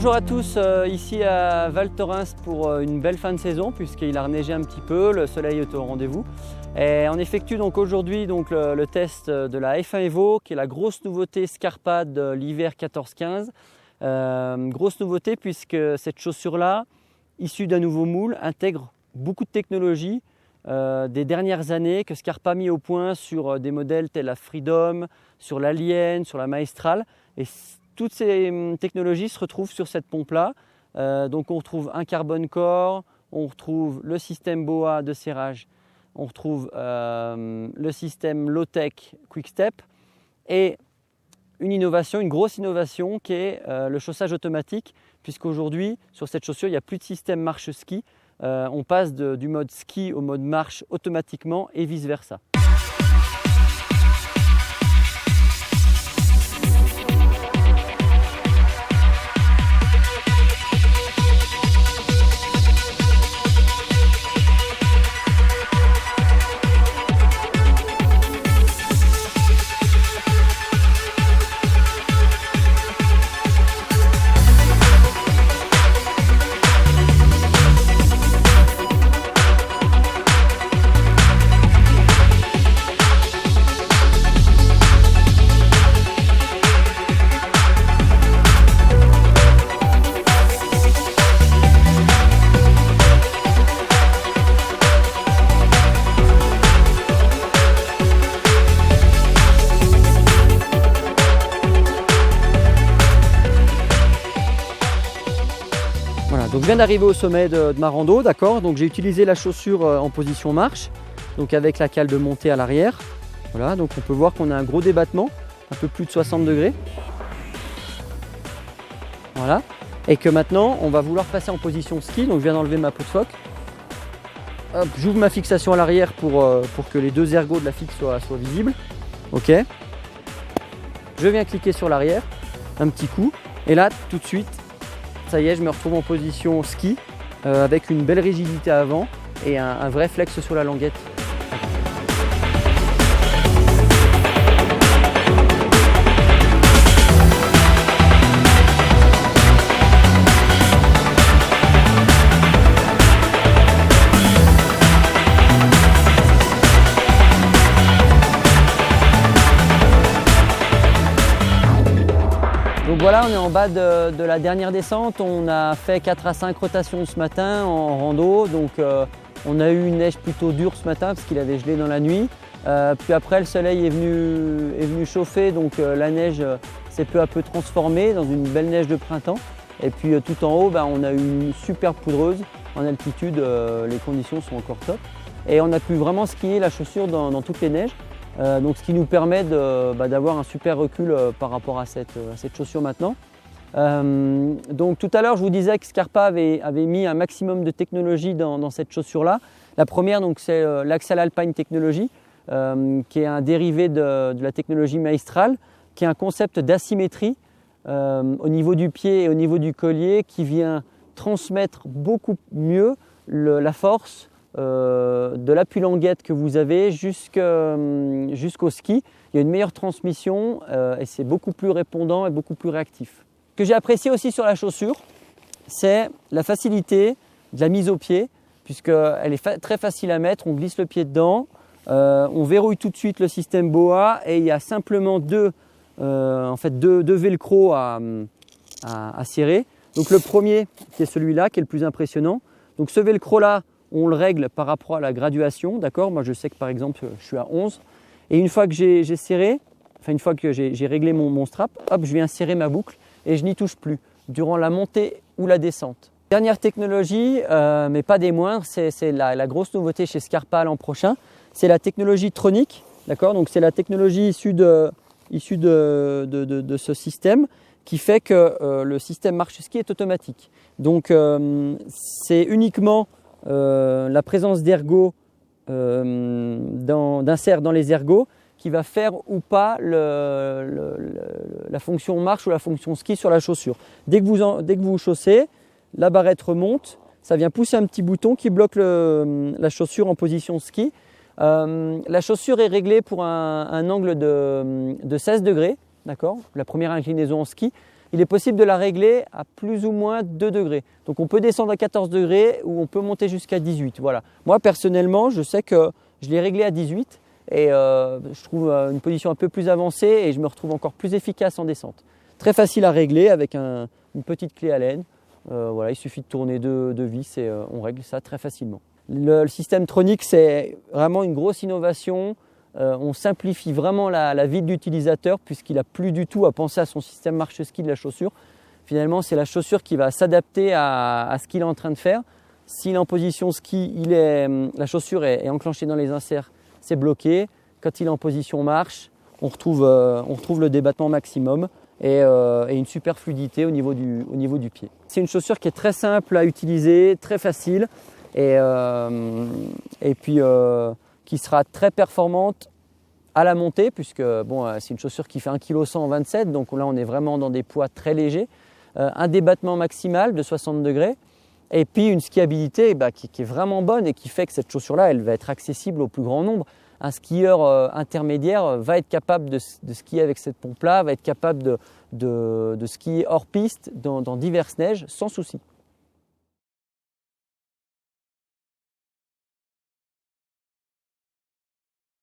bonjour à tous, ici à Val Thorens pour une belle fin de saison puisqu'il a reneigé un petit peu, le soleil est au rendez-vous. Et on effectue donc aujourd'hui le test de la F1 Evo qui est la grosse nouveauté Scarpa de l'hiver 14-15. Grosse nouveauté puisque cette chaussure-là, issue d'un nouveau moule, intègre beaucoup de technologies des dernières années que Scarpa a mis au point sur des modèles tels la Freedom, sur l'Alien, sur la Maestral. Et toutes ces technologies se retrouvent sur cette pompe-là. Donc on retrouve un carbone core, on retrouve le système BOA de serrage, on retrouve le système low-tech Quick Step et une innovation, une grosse innovation qui est le chaussage automatique, puisqu'aujourd'hui sur cette chaussure il n'y a plus de système marche-ski. On passe du mode ski au mode marche automatiquement et vice-versa. Voilà, donc je viens d'arriver au sommet de ma rando, d'accord. Donc j'ai utilisé la chaussure en position marche, donc avec la cale de montée à l'arrière. Voilà, donc on peut voir qu'on a un gros débattement, un peu plus de 60 degrés. Voilà, et que maintenant on va vouloir passer en position ski. Donc je viens d'enlever ma peau de phoque. Hop, j'ouvre ma fixation à l'arrière pour que les deux ergots de la fixe soient visibles. Ok. Je viens cliquer sur l'arrière, un petit coup, et là tout de suite, ça y est, je me retrouve en position ski avec une belle rigidité avant et un vrai flex sur la languette. Donc voilà, on est en bas de la dernière descente, on a fait 4 à 5 rotations ce matin en rando, donc on a eu une neige plutôt dure ce matin parce qu'il avait gelé dans la nuit. Puis après le soleil est venu chauffer, donc la neige s'est peu à peu transformée dans une belle neige de printemps. Et puis tout en haut, on a eu une super poudreuse, en altitude les conditions sont encore top. Et on a pu vraiment skier la chaussure dans toutes les neiges. Donc ce qui nous permet d'avoir un super recul par rapport à cette chaussure maintenant. Donc tout à l'heure je vous disais que Scarpa avait mis un maximum de technologie dans cette chaussure-là. La première c'est l'Axial Alpine Technology qui est un dérivé de la technologie Maestral, qui est un concept d'asymétrie au niveau du pied et au niveau du collier qui vient transmettre beaucoup mieux la force de l'appui-languette que vous avez jusqu'au ski. Il y a une meilleure transmission et c'est beaucoup plus répondant et beaucoup plus réactif. Ce que j'ai apprécié aussi sur la chaussure, c'est la facilité de la mise au pied, puisqu'elle est très facile à mettre, on glisse le pied dedans, on verrouille tout de suite le système BOA et il y a simplement deux velcro à serrer. Donc le premier qui est celui-là, qui est le plus impressionnant. Donc ce velcro-là, on le règle par rapport à la graduation, d'accord. Moi je sais que par exemple je suis à 11 et une fois que j'ai serré, une fois que j'ai réglé mon strap, hop, je viens serrer ma boucle et je n'y touche plus durant la montée ou la descente. Dernière technologie, mais pas des moindres, c'est la grosse nouveauté chez Scarpa l'an prochain, c'est la technologie Tronic, d'accord. Donc c'est la technologie issue de ce système qui fait que le système marche-ski est automatique. Donc c'est uniquement la présence d'ergots, d'insert dans les ergots qui va faire ou pas la fonction marche ou la fonction ski sur la chaussure. Dès que vous chaussez, la barrette remonte, ça vient pousser un petit bouton qui bloque la chaussure en position ski. La chaussure est réglée pour un angle de 16 degrés, d'accord, la première inclinaison en ski. il est possible de la régler à plus ou moins 2 degrés. Donc on peut descendre à 14 degrés ou on peut monter jusqu'à 18. Voilà. Moi personnellement, je sais que je l'ai réglé à 18 et je trouve une position un peu plus avancée et je me retrouve encore plus efficace en descente. Très facile à régler avec une petite clé Allen. Voilà, il suffit de tourner deux vis et on règle ça très facilement. Le système Tronic, c'est vraiment une grosse innovation. On simplifie vraiment la vie de l'utilisateur puisqu'il n'a plus du tout à penser à son système marche-ski de la chaussure. Finalement, c'est la chaussure qui va s'adapter à ce qu'il est en train de faire. S'il est en position ski, la chaussure est enclenchée dans les inserts, c'est bloqué. Quand il est en position marche, on retrouve le débattement maximum et une super fluidité au niveau du pied. C'est une chaussure qui est très simple à utiliser, très facile et puis qui sera très performante à la montée puisque c'est une chaussure qui fait 1,1 kg en 27, donc là on est vraiment dans des poids très légers. Un débattement maximal de 60 degrés et puis une skiabilité qui est vraiment bonne et qui fait que cette chaussure-là, elle va être accessible au plus grand nombre. Un skieur intermédiaire va être capable de skier avec cette pompe-là, va être capable de skier hors piste dans diverses neiges sans souci.